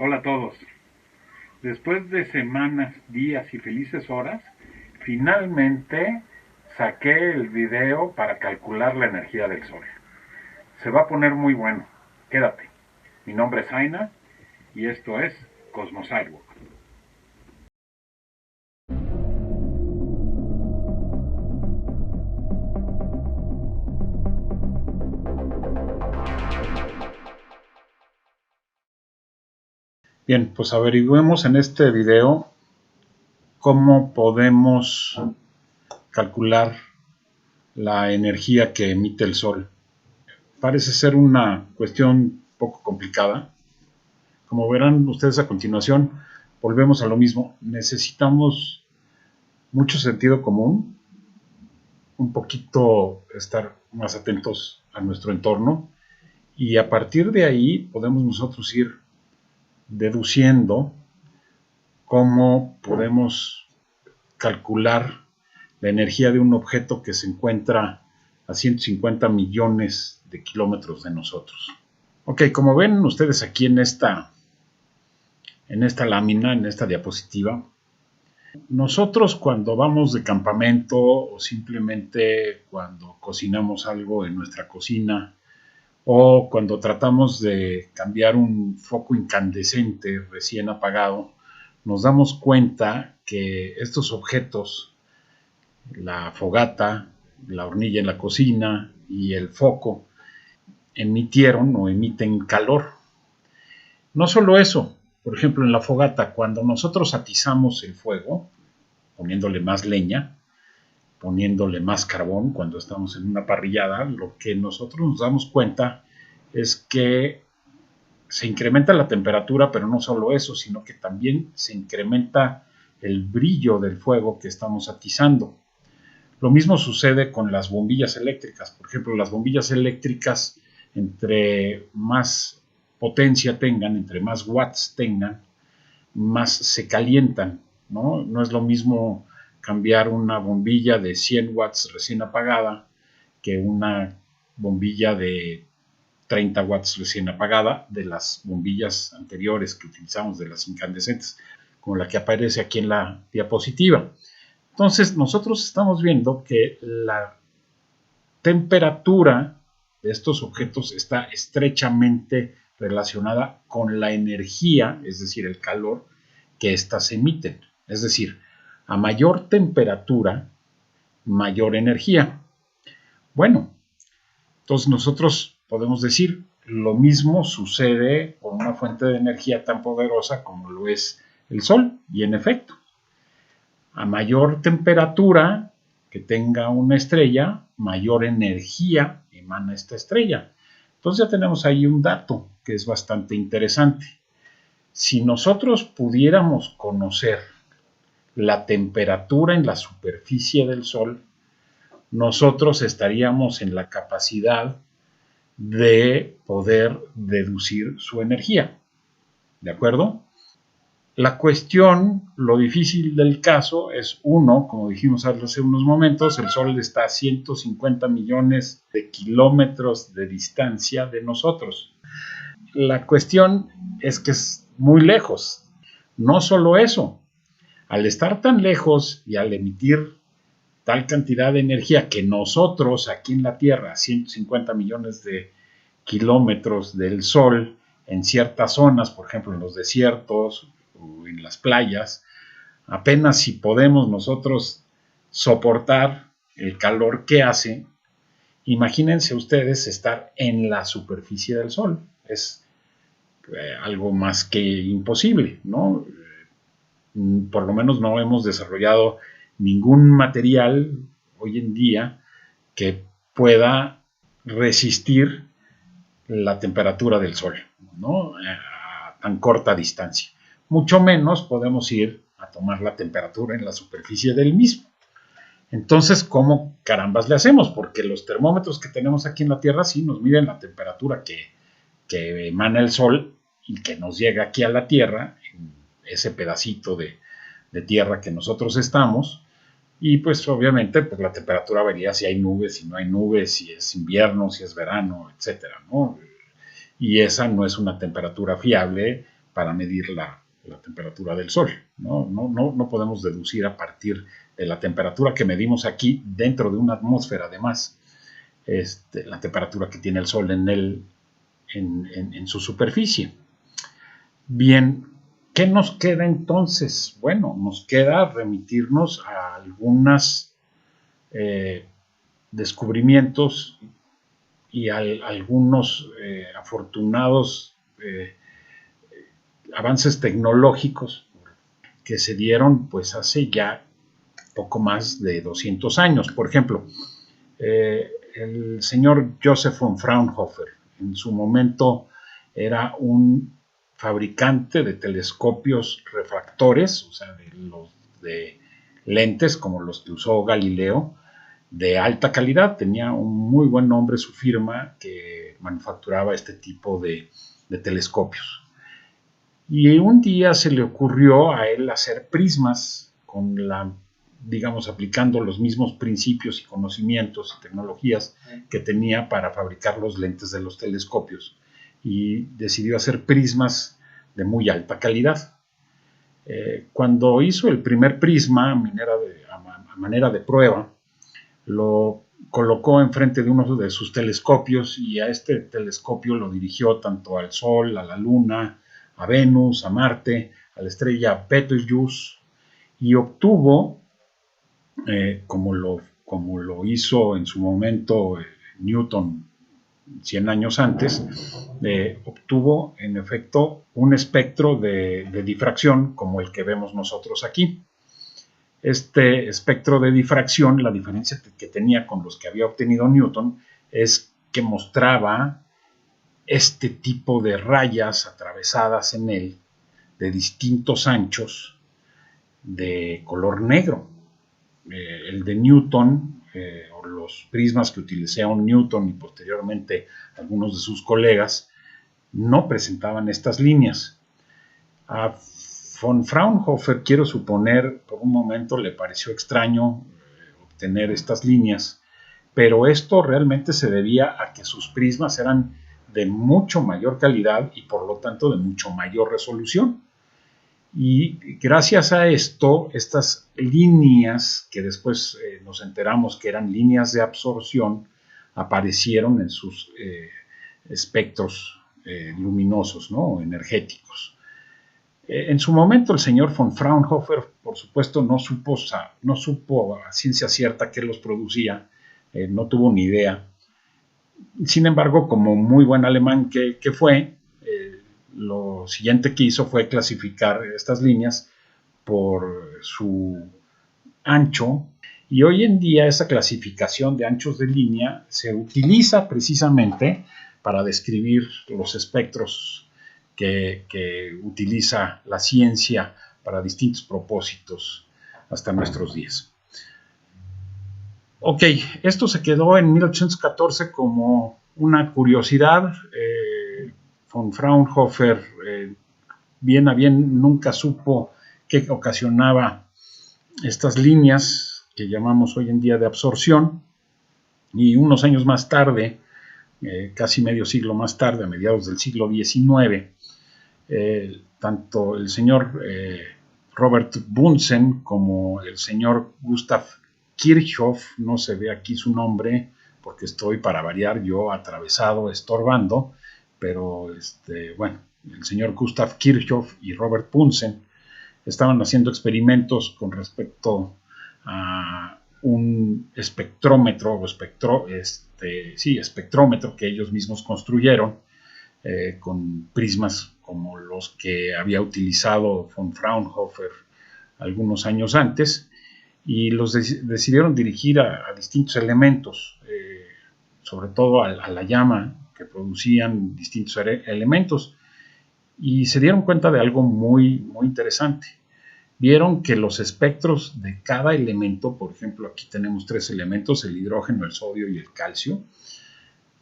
Hola a todos. Después de semanas, días y felices horas, finalmente saqué el video para calcular la energía del Sol. Se va a poner muy bueno. Quédate. Mi nombre es Aina y esto es Cosmo Sidewalk. Bien, pues averigüemos en este video cómo podemos calcular la energía que emite el Sol. Parece ser una cuestión poco complicada. Como verán ustedes a continuación, volvemos a lo mismo. Necesitamos mucho sentido común, un poquito estar más atentos a nuestro entorno y a partir de ahí podemos nosotros ir deduciendo cómo podemos calcular la energía de un objeto que se encuentra a 150 millones de kilómetros de nosotros. Ok, como ven ustedes aquí en esta lámina, en esta diapositiva, nosotros cuando vamos de campamento o simplemente cuando cocinamos algo en nuestra cocina o cuando tratamos de cambiar un foco incandescente recién apagado, nos damos cuenta que estos objetos, la fogata, la hornilla en la cocina y el foco, emitieron o emiten calor. No solo eso, por ejemplo, en la fogata, cuando nosotros atizamos el fuego, poniéndole más leña, poniéndole más carbón, cuando estamos en una parrillada, lo que nosotros nos damos cuenta es que se incrementa la temperatura, pero no solo eso, sino que también se incrementa el brillo del fuego que estamos atizando. Lo mismo sucede con las bombillas eléctricas. Por ejemplo, las bombillas eléctricas, entre más potencia tengan, entre más watts tengan, más se calientan, ¿no? No es lo mismo cambiar una bombilla de 100 watts recién apagada que una bombilla de 30 watts recién apagada de las bombillas anteriores que utilizamos, de las incandescentes, como la que aparece aquí en la diapositiva. Entonces, nosotros estamos viendo que la temperatura de estos objetos está estrechamente relacionada con la energía, es decir, el calor que éstas emiten. Es decir, a mayor temperatura, mayor energía. Bueno, entonces nosotros podemos decir lo mismo sucede con una fuente de energía tan poderosa como lo es el Sol. Y en efecto, a mayor temperatura que tenga una estrella, mayor energía emana esta estrella. Entonces ya tenemos ahí un dato que es bastante interesante. Si nosotros pudiéramos conocer la temperatura en la superficie del Sol, nosotros estaríamos en la capacidad de poder deducir su energía. ¿De acuerdo? La cuestión, lo difícil del caso es uno, como dijimos hace unos momentos, el Sol está a 150 millones de kilómetros de distancia de nosotros. La cuestión es que es muy lejos. No solo eso, al estar tan lejos y al emitir tal cantidad de energía que nosotros aquí en la Tierra, 150 millones de kilómetros del Sol, en ciertas zonas, por ejemplo en los desiertos o en las playas, apenas si podemos nosotros soportar el calor que hace, imagínense ustedes estar en la superficie del Sol. Es algo más que imposible, ¿no? Por lo menos no hemos desarrollado ningún material hoy en día que pueda resistir la temperatura del Sol, ¿no? A tan corta distancia. Mucho menos podemos ir a tomar la temperatura en la superficie del mismo. Entonces, ¿cómo carambas le hacemos? Porque los termómetros que tenemos aquí en la Tierra sí nos miden la temperatura que emana el Sol y que nos llega aquí a la Tierra, en ese pedacito de tierra que nosotros estamos, y pues obviamente pues la temperatura varía si hay nubes, si no hay nubes, si es invierno, si es verano, etcétera, ¿no? Y esa no es una temperatura fiable para medir la temperatura del Sol. No podemos deducir a partir de la temperatura que medimos aquí dentro de una atmósfera, además, la temperatura que tiene el Sol en su superficie. Bien, ¿qué nos queda entonces? Bueno, nos queda remitirnos a algunos descubrimientos y algunos afortunados avances tecnológicos que se dieron pues hace ya poco más de 200 años. Por ejemplo, el señor Joseph von Fraunhofer en su momento era un fabricante de telescopios refractores, o sea, de lentes como los que usó Galileo, de alta calidad. Tenía un muy buen nombre su firma que manufacturaba este tipo de telescopios. Y un día se le ocurrió a él hacer prismas digamos, aplicando los mismos principios y conocimientos y tecnologías que tenía para fabricar los lentes de los telescopios. Y decidió hacer prismas de muy alta calidad. Cuando hizo el primer prisma a manera de prueba, lo colocó enfrente de uno de sus telescopios y a este telescopio lo dirigió tanto al Sol, a la Luna, a Venus, a Marte, a la estrella Betelgeuse, y obtuvo, como lo hizo en su momento Newton 100 años antes, obtuvo en efecto un espectro de difracción como el que vemos nosotros aquí. Este espectro de difracción, la diferencia que tenía con los que había obtenido Newton es que mostraba este tipo de rayas atravesadas en él de distintos anchos de color negro. El de Newton, o los prismas que utilizaron Newton y posteriormente algunos de sus colegas, no presentaban estas líneas. A von Fraunhofer, quiero suponer, por un momento le pareció extraño obtener estas líneas, pero esto realmente se debía a que sus prismas eran de mucho mayor calidad y por lo tanto de mucho mayor resolución. Y gracias a esto, estas líneas, que después nos enteramos que eran líneas de absorción, aparecieron en sus espectros luminosos, ¿no? Energéticos. En su momento el señor von Fraunhofer, por supuesto, no supo a ciencia cierta qué los producía, no tuvo ni idea. Sin embargo, como muy buen alemán que fue, lo siguiente que hizo fue clasificar estas líneas por su ancho, y hoy en día esa clasificación de anchos de línea se utiliza precisamente para describir los espectros que utiliza la ciencia para distintos propósitos hasta nuestros días. Ok, esto se quedó en 1814 como una curiosidad. Von Fraunhofer, bien a bien, nunca supo qué ocasionaba estas líneas que llamamos hoy en día de absorción, y unos años más tarde, casi medio siglo más tarde, a mediados del siglo XIX, tanto el señor Robert Bunsen como el señor Gustav Kirchhoff, no se ve aquí su nombre porque estoy, para variar, yo atravesado estorbando, pero bueno, el señor Gustav Kirchhoff y Robert Bunsen estaban haciendo experimentos con respecto a un espectrómetro espectrómetro que ellos mismos construyeron, con prismas como los que había utilizado von Fraunhofer algunos años antes, y los decidieron dirigir a distintos elementos, sobre todo a la llama que producían distintos elementos, y se dieron cuenta de algo muy, muy interesante. Vieron que los espectros de cada elemento, por ejemplo, aquí tenemos 3 elementos, el hidrógeno, el sodio y el calcio,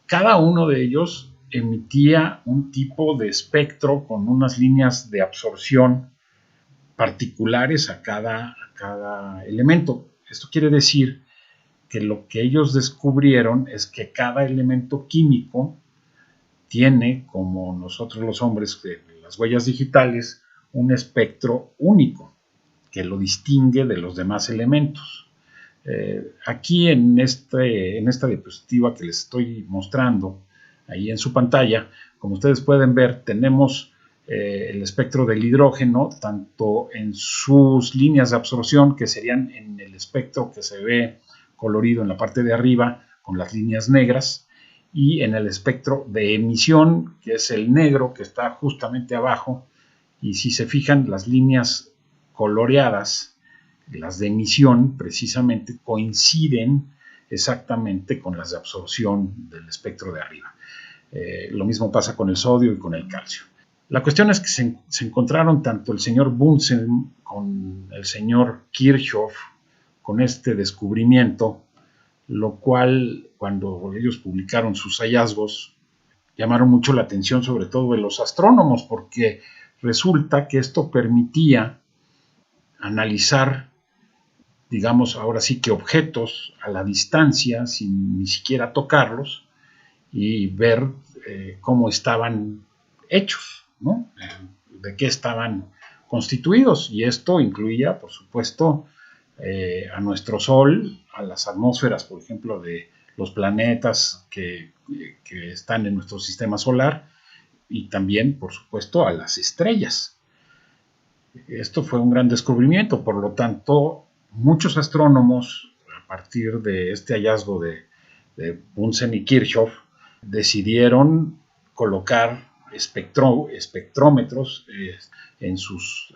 cada uno de ellos emitía un tipo de espectro con unas líneas de absorción particulares a cada elemento. Esto quiere decir que lo que ellos descubrieron es que cada elemento químico tiene, como nosotros los hombres, las huellas digitales, un espectro único que lo distingue de los demás elementos. Aquí en esta diapositiva que les estoy mostrando, ahí en su pantalla, como ustedes pueden ver, tenemos el espectro del hidrógeno, tanto en sus líneas de absorción, que serían en el espectro que se ve colorido en la parte de arriba, con las líneas negras, y en el espectro de emisión, que es el negro, que está justamente abajo, y si se fijan, las líneas coloreadas, las de emisión, precisamente coinciden exactamente con las de absorción del espectro de arriba. Lo mismo pasa con el sodio y con el calcio. La cuestión es que se encontraron tanto el señor Bunsen con el señor Kirchhoff con este descubrimiento, lo cual, cuando ellos publicaron sus hallazgos, llamaron mucho la atención, sobre todo de los astrónomos, porque resulta que esto permitía analizar, digamos, ahora sí que objetos a la distancia, sin ni siquiera tocarlos, y ver cómo estaban hechos, ¿no? De qué estaban constituidos. Y esto incluía, por supuesto, a nuestro Sol, a las atmósferas, por ejemplo, de los planetas que están en nuestro sistema solar, y también, por supuesto, a las estrellas. Esto fue un gran descubrimiento, por lo tanto, muchos astrónomos, a partir de este hallazgo de Bunsen y Kirchhoff, decidieron colocar espectrómetros en sus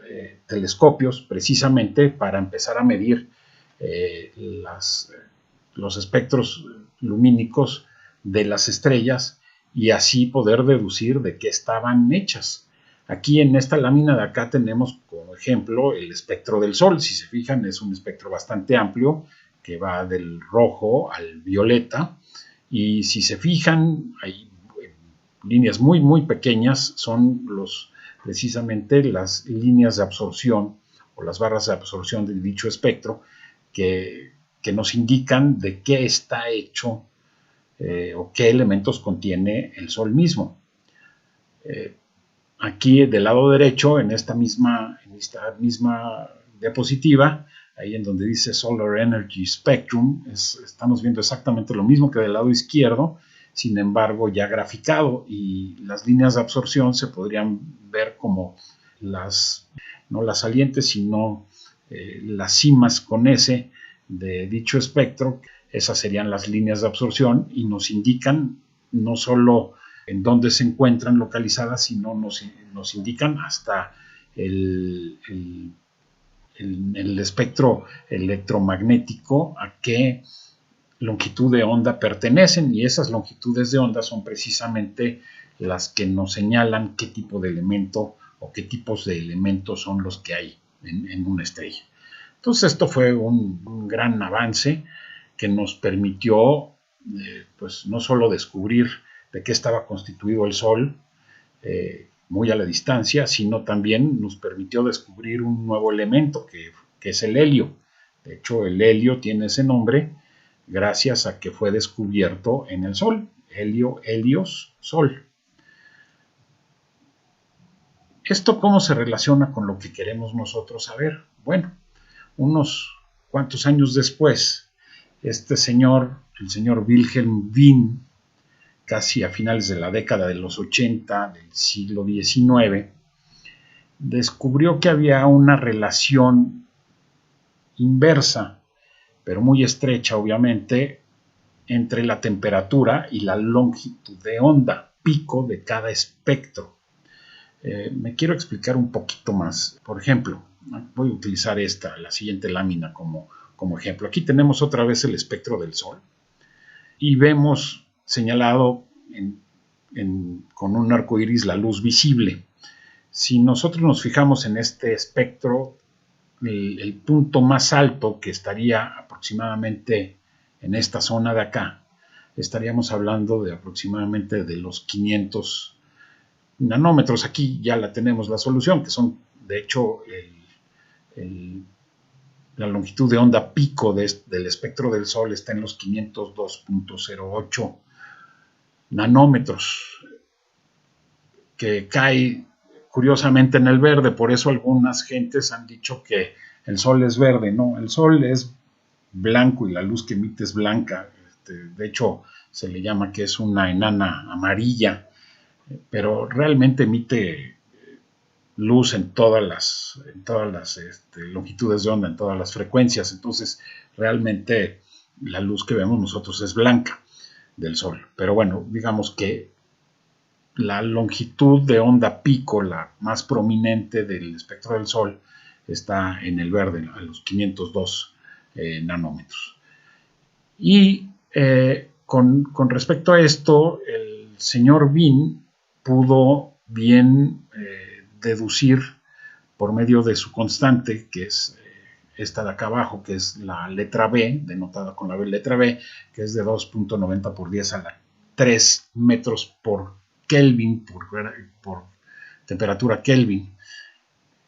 telescopios, precisamente para empezar a medir los espectros lumínicos de las estrellas y así poder deducir de qué estaban hechas. Aquí en esta lámina de acá tenemos como ejemplo el espectro del Sol. Si se fijan, es un espectro bastante amplio que va del rojo al violeta, y si se fijan, hay líneas muy muy pequeñas, son precisamente las líneas de absorción o las barras de absorción de dicho espectro que nos indican de qué está hecho o qué elementos contiene el Sol mismo. Aquí del lado derecho, en esta misma diapositiva, ahí en donde dice Solar Energy Spectrum, estamos viendo exactamente lo mismo que del lado izquierdo, sin embargo ya graficado, y las líneas de absorción se podrían ver como no las salientes, sino las cimas con S de dicho espectro. Esas serían las líneas de absorción y nos indican no solo en dónde se encuentran localizadas, sino nos indican hasta el espectro electromagnético a qué longitud de onda pertenecen, y esas longitudes de onda son precisamente las que nos señalan qué tipo de elemento o qué tipos de elementos son los que hay en una estrella. Entonces esto fue un gran avance que nos permitió pues no solo descubrir de qué estaba constituido el Sol muy a la distancia, sino también nos permitió descubrir un nuevo elemento que es el helio. De hecho, el helio tiene ese nombre gracias a que fue descubierto en el Sol. Helio, helios, Sol. ¿Esto cómo se relaciona con lo que queremos nosotros saber? Bueno, unos cuantos años después, este señor, el señor Wilhelm Wien, casi a finales de la década de los 80 del siglo XIX, descubrió que había una relación inversa, pero muy estrecha obviamente, entre la temperatura y la longitud de onda, pico de cada espectro. Me quiero explicar un poquito más. Por ejemplo, voy a utilizar la siguiente lámina como ejemplo. Aquí tenemos otra vez el espectro del Sol y vemos señalado con un arco iris la luz visible. Si nosotros nos fijamos en este espectro, el punto más alto, que estaría aproximadamente en esta zona de acá, estaríamos hablando de aproximadamente de los 500 nanómetros. Aquí ya la tenemos la solución, que son de hecho la longitud de onda pico del espectro del Sol está en los 502.08 nanómetros, que cae curiosamente en el verde. Por eso algunas gentes han dicho que el Sol es verde. No, el Sol es blanco y la luz que emite es blanca. De hecho, se le llama que es una enana amarilla, pero realmente emite luz en todas las longitudes de onda, en todas las frecuencias. Entonces, realmente la luz que vemos nosotros es blanca del Sol. Pero bueno, digamos que la longitud de onda pico, la más prominente del espectro del Sol, está en el verde, a los 502 nanómetros. Y con respecto a esto, el señor Bean pudo bien deducir por medio de su constante, que es esta de acá abajo, que es la letra B, denotada con la letra B, que es de 2.90 por 10 a la 3 metros por Kelvin, por temperatura Kelvin.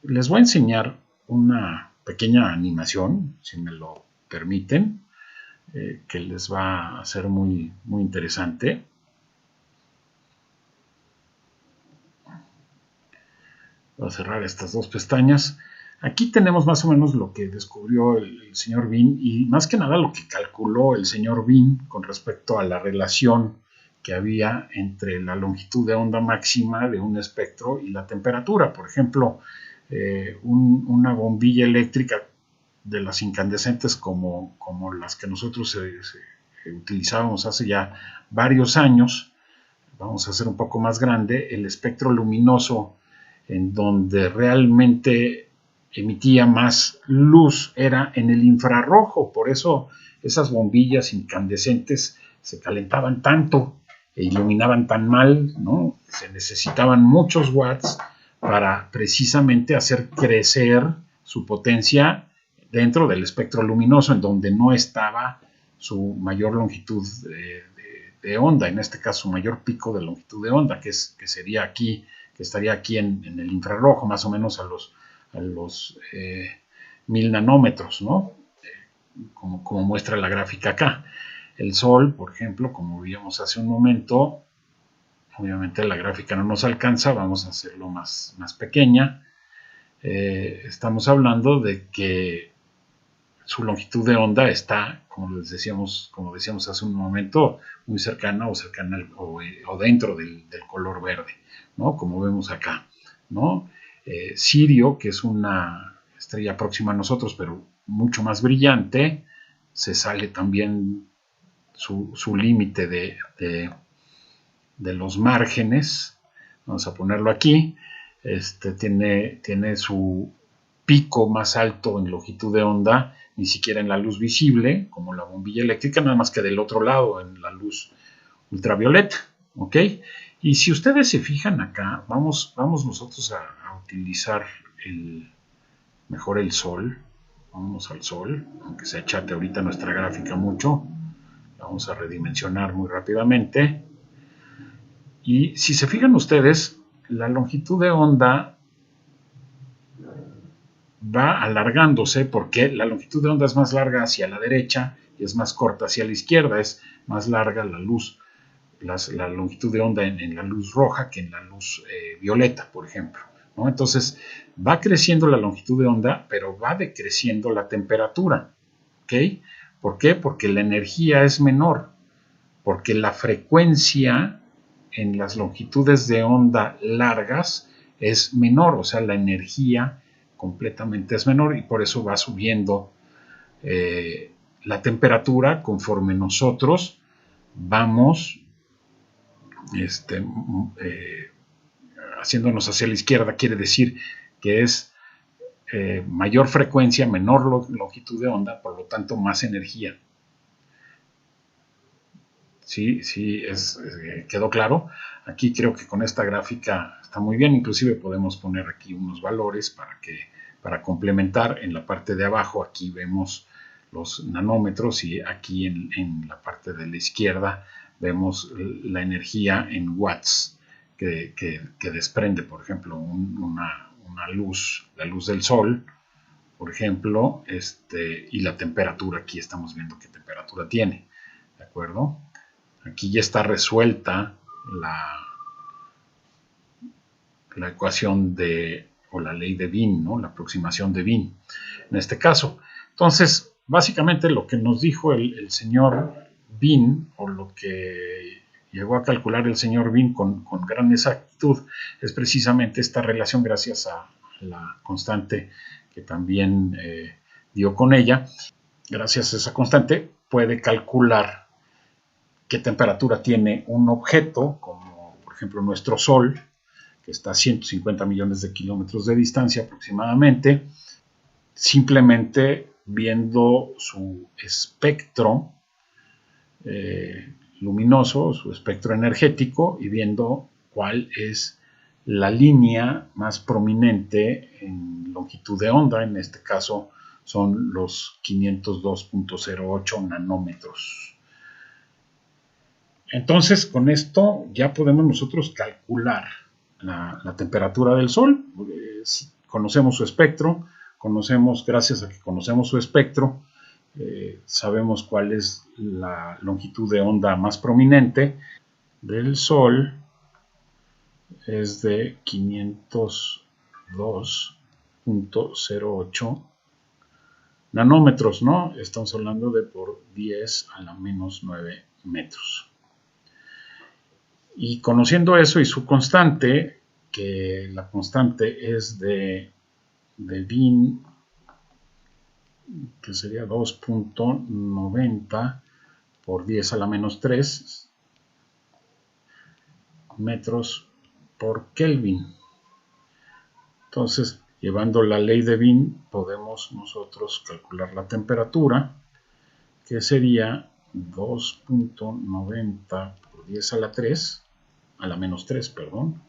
Les voy a enseñar una pequeña animación, si me lo permiten, que les va a ser muy, muy interesante. Voy a cerrar estas dos pestañas. Aquí tenemos más o menos lo que descubrió el señor Bean y más que nada lo que calculó el señor Bean con respecto a la relación que había entre la longitud de onda máxima de un espectro y la temperatura. Por ejemplo, una bombilla eléctrica de las incandescentes como las que nosotros utilizábamos hace ya varios años, vamos a hacer un poco más grande, el espectro luminoso en donde realmente emitía más luz era en el infrarrojo. Por eso esas bombillas incandescentes se calentaban tanto e iluminaban tan mal, ¿no? Se necesitaban muchos watts para precisamente hacer crecer su potencia dentro del espectro luminoso, en donde no estaba su mayor longitud de onda, en este caso su mayor pico de longitud de onda, que sería aquí, que estaría aquí en el infrarrojo, más o menos a los 1000 nanómetros, ¿no? Como muestra la gráfica acá. El Sol, por ejemplo, como vimos hace un momento, obviamente la gráfica no nos alcanza, vamos a hacerlo más pequeña. Estamos hablando de que su longitud de onda está, como decíamos hace un momento, muy cercana o dentro del color verde, ¿no? Como vemos acá, ¿no? Sirio, que es una estrella próxima a nosotros, pero mucho más brillante, se sale también su límite de los márgenes. Vamos a ponerlo aquí. Tiene su pico más alto en longitud de onda, ni siquiera en la luz visible, como la bombilla eléctrica, nada más que del otro lado, en la luz ultravioleta, ¿ok? Y si ustedes se fijan acá, vamos nosotros a utilizar mejor el Sol. Vamos al Sol, aunque se achate ahorita nuestra gráfica mucho. Vamos a redimensionar muy rápidamente. Y si se fijan ustedes, la longitud de onda va alargándose porque la longitud de onda es más larga hacia la derecha y es más corta hacia la izquierda. Es más larga la luz, la longitud de onda en la luz roja que en la luz violeta, por ejemplo, ¿no? Entonces va creciendo la longitud de onda, pero va decreciendo la temperatura, ¿ok? ¿Por qué? Porque la energía es menor, porque la frecuencia en las longitudes de onda largas es menor, o sea, la energía completamente es menor y por eso va subiendo la temperatura conforme nosotros vamos haciéndonos hacia la izquierda. Quiere decir que es mayor frecuencia, menor longitud de onda, por lo tanto más energía. Sí, quedó claro. Aquí creo que con esta gráfica está muy bien. Inclusive podemos poner aquí unos valores para complementar. En la parte de abajo aquí vemos los nanómetros y aquí en la parte de la izquierda vemos la energía en watts que desprende, por ejemplo, una luz, la luz del Sol, por ejemplo, y la temperatura. Aquí estamos viendo qué temperatura tiene, ¿de acuerdo? Aquí ya está resuelta la ecuación o la ley de Wien, ¿no? La aproximación de Wien, en este caso. Entonces, básicamente lo que nos dijo el señor Wien, o lo que llegó a calcular el señor Wien con gran exactitud, es precisamente esta relación, gracias a la constante que también dio con ella. Gracias a esa constante puede calcular qué temperatura tiene un objeto, como por ejemplo nuestro Sol, que está a 150 millones de kilómetros de distancia aproximadamente, simplemente viendo su espectro luminoso, su espectro energético, y viendo cuál es la línea más prominente en longitud de onda. En este caso son los 502.08 nanómetros. Entonces, con esto ya podemos nosotros calcular la temperatura del Sol. Conocemos su espectro, gracias a que conocemos su espectro, sabemos cuál es la longitud de onda más prominente del Sol. Es de 502.08 nanómetros, ¿no? Estamos hablando de por 10 a la menos 9 metros. Y conociendo eso y su constante, que la constante es de Wien, que sería 2.90 por 10 a la menos 3 metros por Kelvin. Entonces, llevando la ley de Wien, podemos nosotros calcular la temperatura, que sería 2.90 por 10 a la 3, a la menos 3, perdón,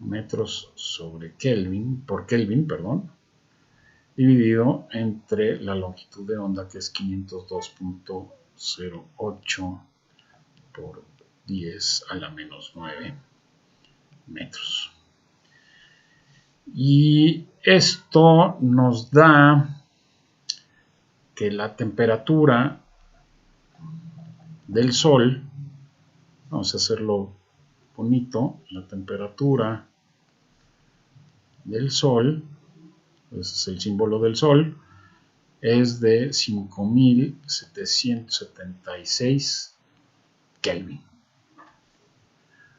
metros sobre Kelvin, por Kelvin, perdón, dividido entre la longitud de onda, que es 502.08 por 10 a la menos 9 metros. Y esto nos da que la temperatura del Sol, vamos a hacerlo bonito, la temperatura del Sol, ese es el símbolo del Sol, es de 5776 Kelvin.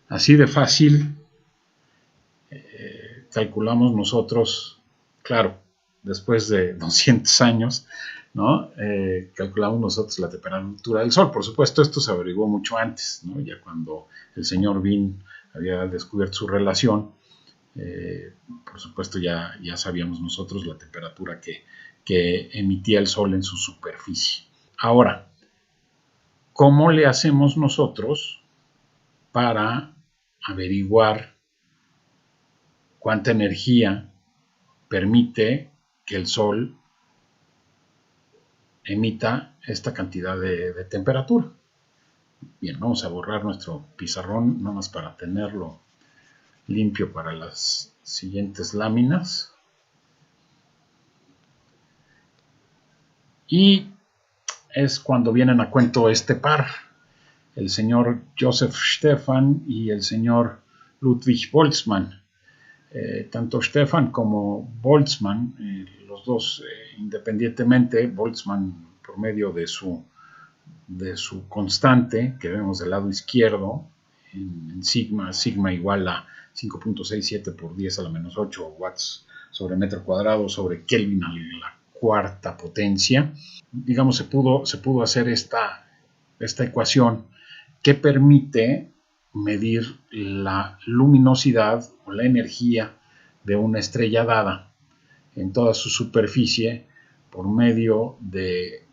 Así de fácil calculamos nosotros, claro, después de 200 años, ¿no? Calculamos nosotros la temperatura del Sol. Por supuesto, esto se averiguó mucho antes, ¿no? Ya cuando el señor Wien había descubierto su relación, por supuesto ya sabíamos nosotros la temperatura que emitía el Sol en su superficie. Ahora, ¿cómo le hacemos nosotros para averiguar cuánta energía permite que el Sol emita esta cantidad de temperatura? Bien, vamos a borrar nuestro pizarrón nada más para tenerlo limpio para las siguientes láminas. Y es cuando vienen a cuento este par, el señor Joseph Stefan y el señor Ludwig Boltzmann. Tanto Stefan como Boltzmann, los dos independientemente, Boltzmann por medio de su constante que vemos del lado izquierdo en sigma igual a 5.67 por 10 a la menos 8 watts sobre metro cuadrado sobre Kelvin a la cuarta potencia. Digamos, se pudo hacer esta ecuación que permite medir la luminosidad o la energía de una estrella dada en toda su superficie por medio de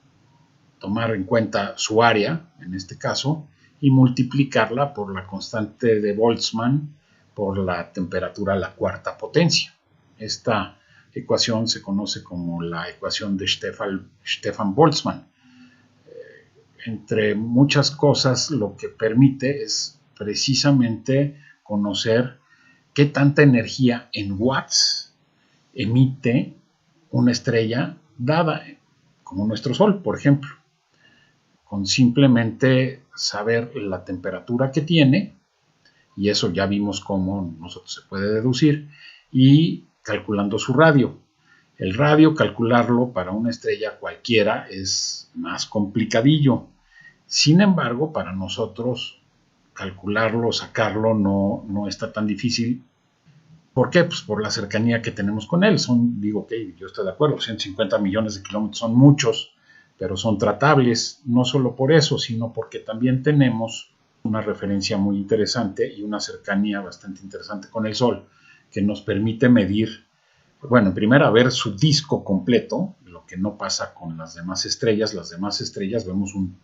tomar en cuenta su área, en este caso, y multiplicarla por la constante de Boltzmann por la temperatura a la cuarta potencia. Esta ecuación se conoce como la ecuación de Stefan-Boltzmann. Entre muchas cosas, lo que permite es precisamente conocer qué tanta energía en watts emite una estrella dada, como nuestro Sol, por ejemplo. Con simplemente saber la temperatura que tiene y eso ya vimos cómo nosotros se puede deducir, y calculando su radio. El radio, calcularlo para una estrella cualquiera es más complicadillo. Sin embargo, para nosotros calcularlo, sacarlo, no está tan difícil. ¿Por qué? Pues por la cercanía que tenemos con él. Yo estoy de acuerdo, 150 millones de kilómetros son muchos, pero son tratables, no solo por eso, sino porque también tenemos una referencia muy interesante y una cercanía bastante interesante con el Sol, que nos permite medir, bueno, primero ver su disco completo, lo que no pasa con las demás estrellas. Las demás estrellas vemos un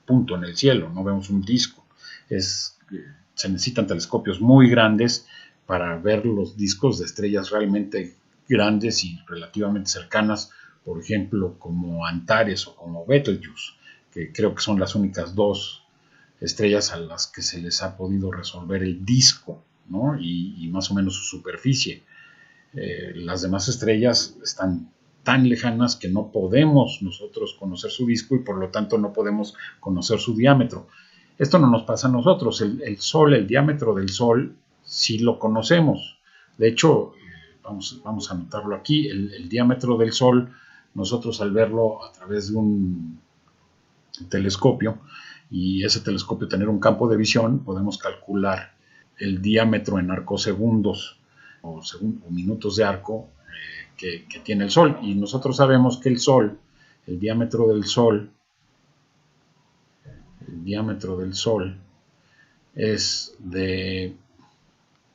punto en el cielo, no vemos un disco. Se necesitan telescopios muy grandes para ver los discos de estrellas realmente grandes y relativamente cercanas, por ejemplo, como Antares o como Betelgeuse, que creo que son las únicas dos estrellas a las que se les ha podido resolver el disco, ¿no? y más o menos su superficie. Las demás estrellas están tan lejanas que no podemos nosotros conocer su disco y por lo tanto no podemos conocer su diámetro. Esto no nos pasa a nosotros. El Sol, el diámetro del Sol, sí lo conocemos. De hecho, vamos a anotarlo aquí, el diámetro del Sol, nosotros al verlo a través de un telescopio, y ese telescopio tener un campo de visión, podemos calcular el diámetro en arcosegundos o minutos de arco que tiene el Sol. Y nosotros sabemos que el Sol, el diámetro del Sol, es de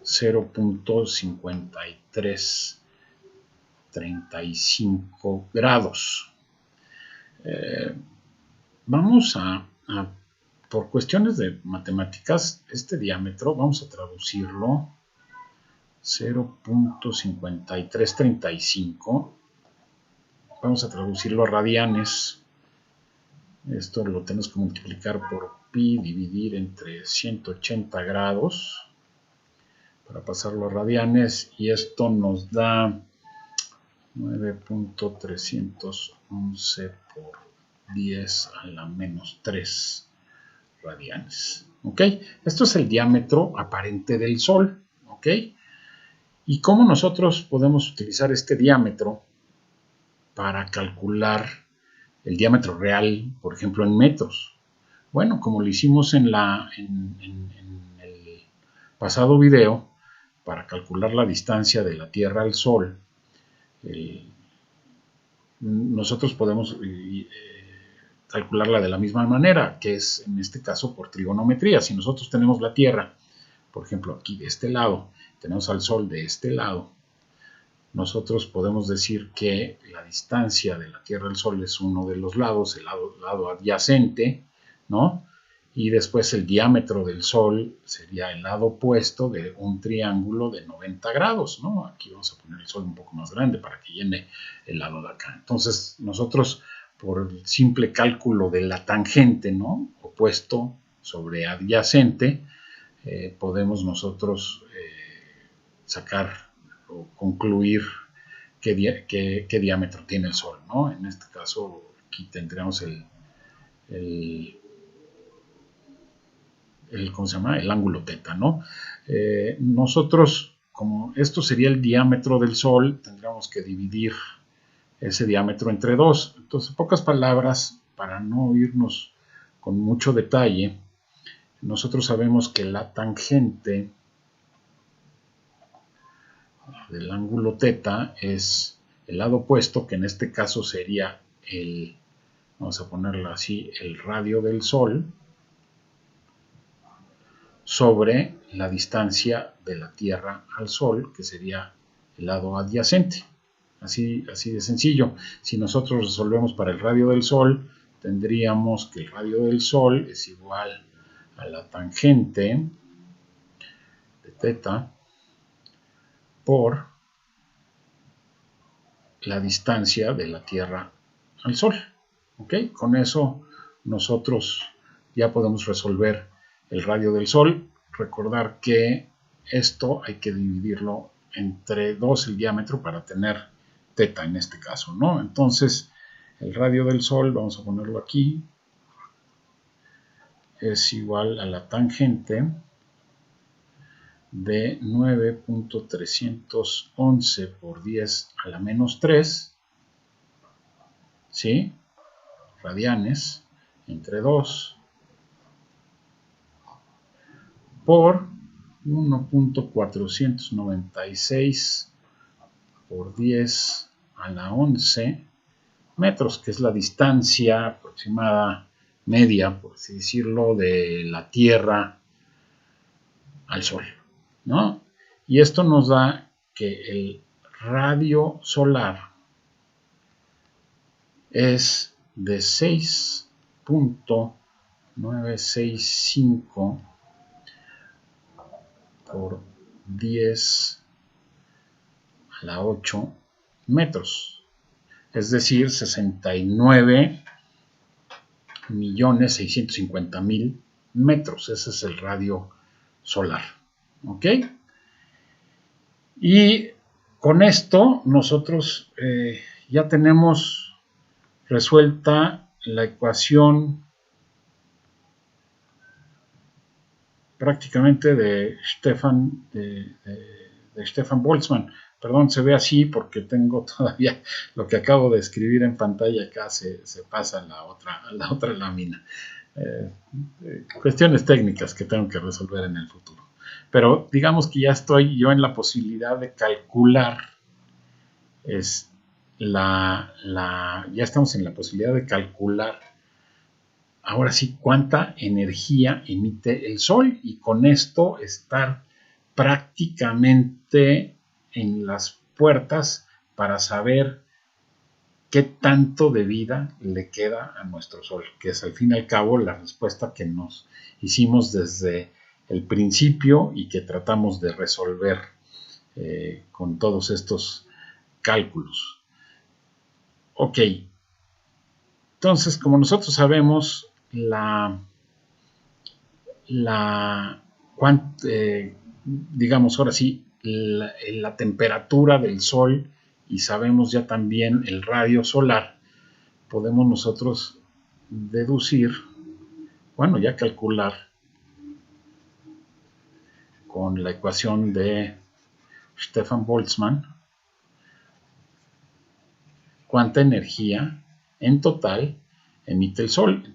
0.5335 grados. Vamos por cuestiones de matemáticas, este diámetro vamos a traducirlo 0.5335, vamos a traducirlo a radianes. Esto lo tenemos que multiplicar por pi, dividir entre 180 grados para pasarlo a radianes, y esto nos da 9.311 por 10 a la menos 3 radianes. ¿Ok? Esto es el diámetro aparente del Sol. ¿Ok? ¿Y cómo nosotros podemos utilizar este diámetro para calcular el diámetro real, por ejemplo, en metros? Bueno, como lo hicimos en el pasado video, para calcular la distancia de la Tierra al Sol, nosotros podemos calcularla de la misma manera, que es en este caso por trigonometría. Si nosotros tenemos la Tierra, por ejemplo, aquí de este lado, tenemos al Sol de este lado, nosotros podemos decir que la distancia de la Tierra al Sol es uno de los lados, el lado adyacente, ¿no? Y después el diámetro del Sol sería el lado opuesto de un triángulo de 90 grados, ¿no? Aquí vamos a poner el Sol un poco más grande para que llene el lado de acá. Entonces, nosotros, por el simple cálculo de la tangente, ¿no? Opuesto sobre adyacente, podemos nosotros sacar o concluir qué diámetro tiene el Sol, ¿no? En este caso, aquí tendríamos ¿cómo se llama? El ángulo teta, ¿no? Nosotros, como esto sería el diámetro del Sol, tendríamos que dividir ese diámetro entre 2. Entonces, en pocas palabras, para no irnos con mucho detalle, nosotros sabemos que la tangente del ángulo teta es el lado opuesto, que en este caso sería vamos a ponerlo así, el radio del Sol, sobre la distancia de la Tierra al Sol, que sería el lado adyacente. Así de sencillo. Si nosotros resolvemos para el radio del Sol, tendríamos que el radio del Sol es igual a la tangente de teta por la distancia de la Tierra al Sol. ¿Ok? Con eso nosotros ya podemos resolver el radio del Sol. Recordar que esto hay que dividirlo entre 2 el diámetro para tener teta en este caso, ¿no? Entonces, el radio del Sol, vamos a ponerlo aquí, es igual a la tangente de 9.311 por 10 a la menos 3, ¿sí? Radianes entre 2 por 1.496 por 10 a la 11 metros, que es la distancia aproximada media, por así decirlo, de la Tierra al Sol, ¿no? Y esto nos da que el radio solar es de 6.965 por 10 a la 8 metros, es decir, 69.650.000 metros. Ese es el radio solar, ¿ok? Y con esto nosotros ya tenemos resuelta la ecuación prácticamente de Stefan Boltzmann. Perdón, se ve así porque tengo todavía lo que acabo de escribir en pantalla acá, se pasa a la otra lámina. Cuestiones técnicas que tengo que resolver en el futuro. Pero digamos que ya estoy yo en la posibilidad de calcular, ya estamos en la posibilidad de calcular ahora sí cuánta energía emite el Sol, y con esto estar prácticamente en las puertas para saber qué tanto de vida le queda a nuestro Sol, que es al fin y al cabo la respuesta que nos hicimos desde el principio y que tratamos de resolver con todos estos cálculos. Ok, entonces como nosotros sabemos digamos ahora sí, la temperatura del Sol, y sabemos ya también el radio solar, podemos nosotros deducir, bueno, ya calcular con la ecuación de Stefan Boltzmann cuánta energía en total emite el Sol.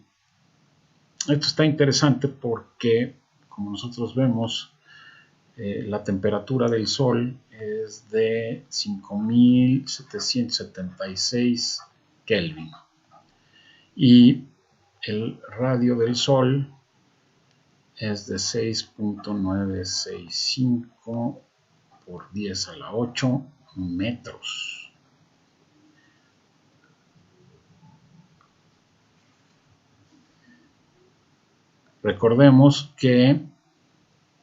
Esto está interesante porque, como nosotros vemos, la temperatura del Sol es de 5.776 Kelvin. Y el radio del Sol es de 6.965 por 10 a la 8 metros. Recordemos que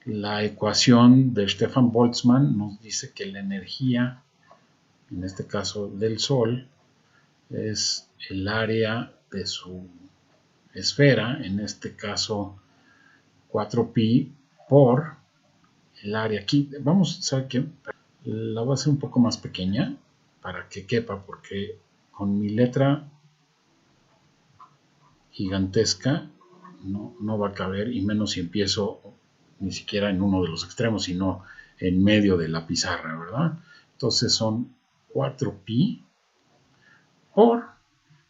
la ecuación de Stefan Boltzmann nos dice que la energía, en este caso del Sol, es el área de su esfera, en este caso 4pi por el área. Aquí vamos a saber que la voy a hacer un poco más pequeña para que quepa, porque con mi letra gigantesca no va a caber, y menos si empiezo ni siquiera en uno de los extremos, sino en medio de la pizarra, ¿verdad? Entonces son 4pi por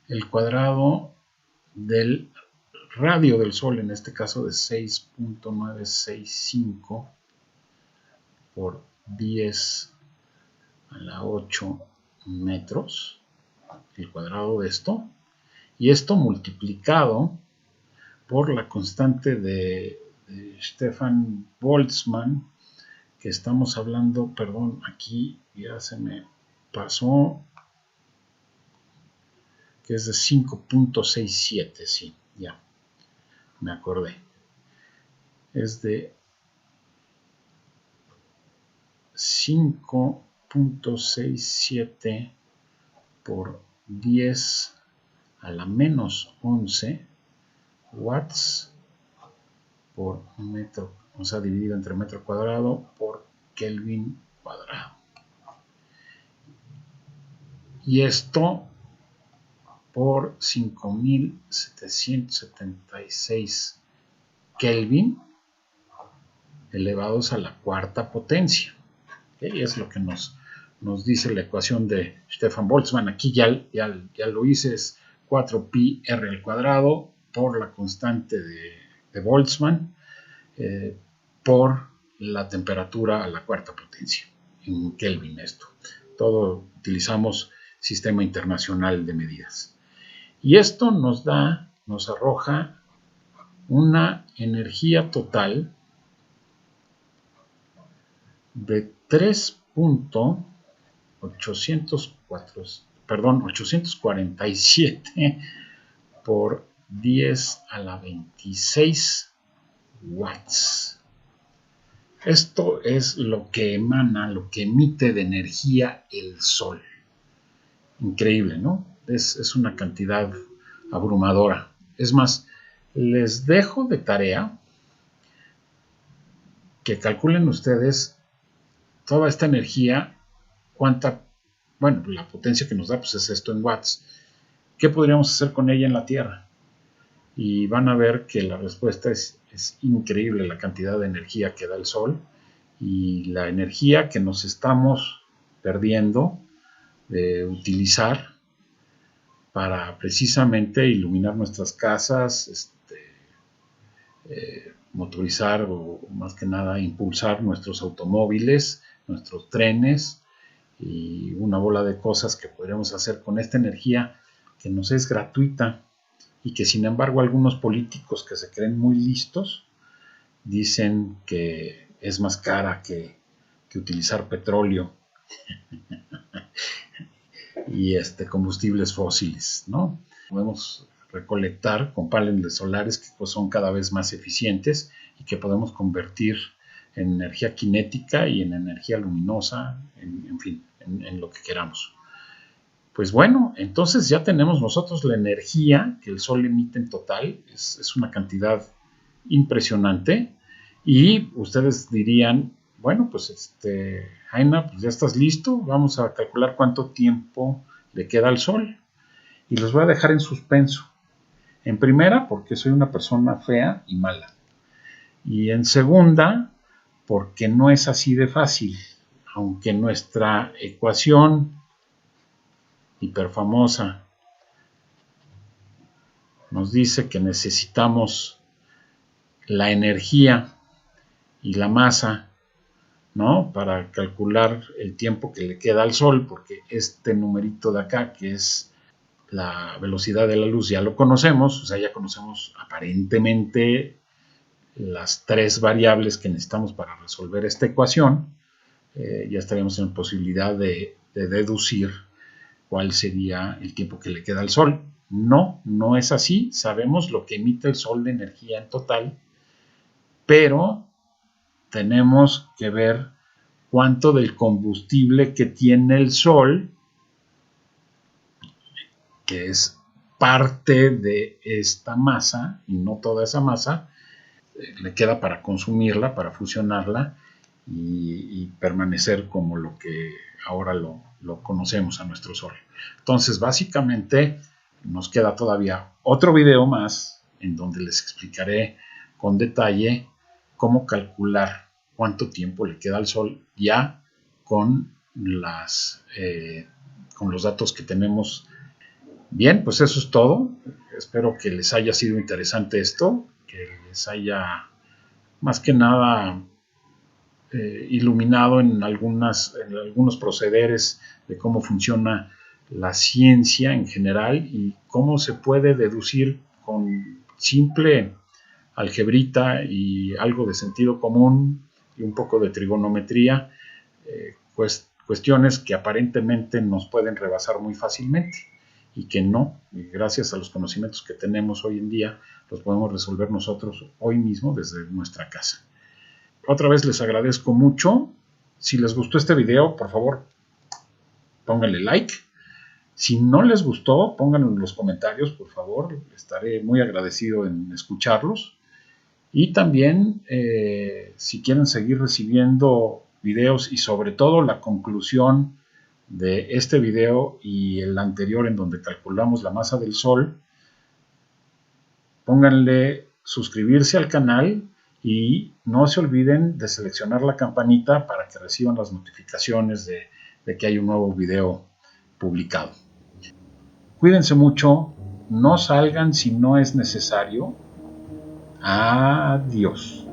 el cuadrado del radio del Sol, en este caso de 6.965 por 10 a la 8 metros, el cuadrado de esto, y esto multiplicado por la constante de Stefan Boltzmann, que estamos hablando, perdón, aquí ya se me pasó, que es de 5.67, sí, ya, me acordé. Es de 5.67 por 10 a la menos 11 watts por metro, o sea, dividido entre metro cuadrado por Kelvin cuadrado. Y esto por 5.776 Kelvin elevados a la cuarta potencia. ¿Okay? Es lo que nos dice la ecuación de Stefan Boltzmann. Aquí ya lo hice, es 4pi r al cuadrado por la constante de Boltzmann por la temperatura a la cuarta potencia, en Kelvin esto. Todo utilizamos Sistema Internacional de Medidas. Y esto nos arroja una energía total de 847 por 10 a la 26 watts. Esto es lo que emana, lo que emite de energía el Sol. Increíble, ¿no? Es una cantidad abrumadora. Es más, les dejo de tarea que calculen ustedes toda esta energía, la potencia que nos da pues es esto en watts. ¿Qué podríamos hacer con ella en la Tierra? Y van a ver que la respuesta es increíble, la cantidad de energía que da el Sol y la energía que nos estamos perdiendo de utilizar para precisamente iluminar nuestras casas, motorizar o más que nada impulsar nuestros automóviles, nuestros trenes y una bola de cosas que podríamos hacer con esta energía que nos es gratuita y que sin embargo algunos políticos que se creen muy listos dicen que es más cara que utilizar petróleo y combustibles fósiles, ¿no? Podemos recolectar con paneles solares que pues, son cada vez más eficientes y que podemos convertir en energía cinética y en energía luminosa, en fin, en lo que queramos. Pues bueno, entonces ya tenemos nosotros la energía que el Sol emite en total, es una cantidad impresionante y ustedes dirían, bueno, pues Jaina, pues ya estás listo, vamos a calcular cuánto tiempo le queda al Sol y los voy a dejar en suspenso. En primera, porque soy una persona fea y mala. Y en segunda, porque no es así de fácil. Aunque nuestra ecuación hiperfamosa nos dice que necesitamos la energía y la masa, ¿no? Para calcular el tiempo que le queda al Sol, porque este numerito de acá, que es la velocidad de la luz, ya lo conocemos, o sea, ya conocemos aparentemente las tres variables que necesitamos para resolver esta ecuación, ya estaríamos en posibilidad de deducir cuál sería el tiempo que le queda al Sol. No, no es así, sabemos lo que emite el Sol de energía en total, pero tenemos que ver cuánto del combustible que tiene el Sol, que es parte de esta masa, y no toda esa masa, le queda para consumirla, para fusionarla y permanecer como lo que ahora lo conocemos a nuestro Sol. Entonces, básicamente, nos queda todavía otro video más en donde les explicaré con detalle cómo calcular cuánto tiempo le queda al Sol ya con con los datos que tenemos. Bien, pues eso es todo. Espero que les haya sido interesante esto, que les haya más que nada iluminado en algunos procederes de cómo funciona la ciencia en general y cómo se puede deducir con simple algebrita y algo de sentido común y un poco de trigonometría, cuestiones que aparentemente nos pueden rebasar muy fácilmente y que no, gracias a los conocimientos que tenemos hoy en día, los podemos resolver nosotros hoy mismo desde nuestra casa. Otra vez les agradezco mucho. Si les gustó este video, por favor, pónganle like. Si no les gustó, pónganlo en los comentarios, por favor. Estaré muy agradecido en escucharlos. Y también, si quieren seguir recibiendo videos y sobre todo la conclusión de este video y el anterior en donde calculamos la masa del Sol, pónganle suscribirse al canal y no se olviden de seleccionar la campanita para que reciban las notificaciones de que hay un nuevo video publicado. Cuídense mucho, no salgan si no es necesario. Adiós.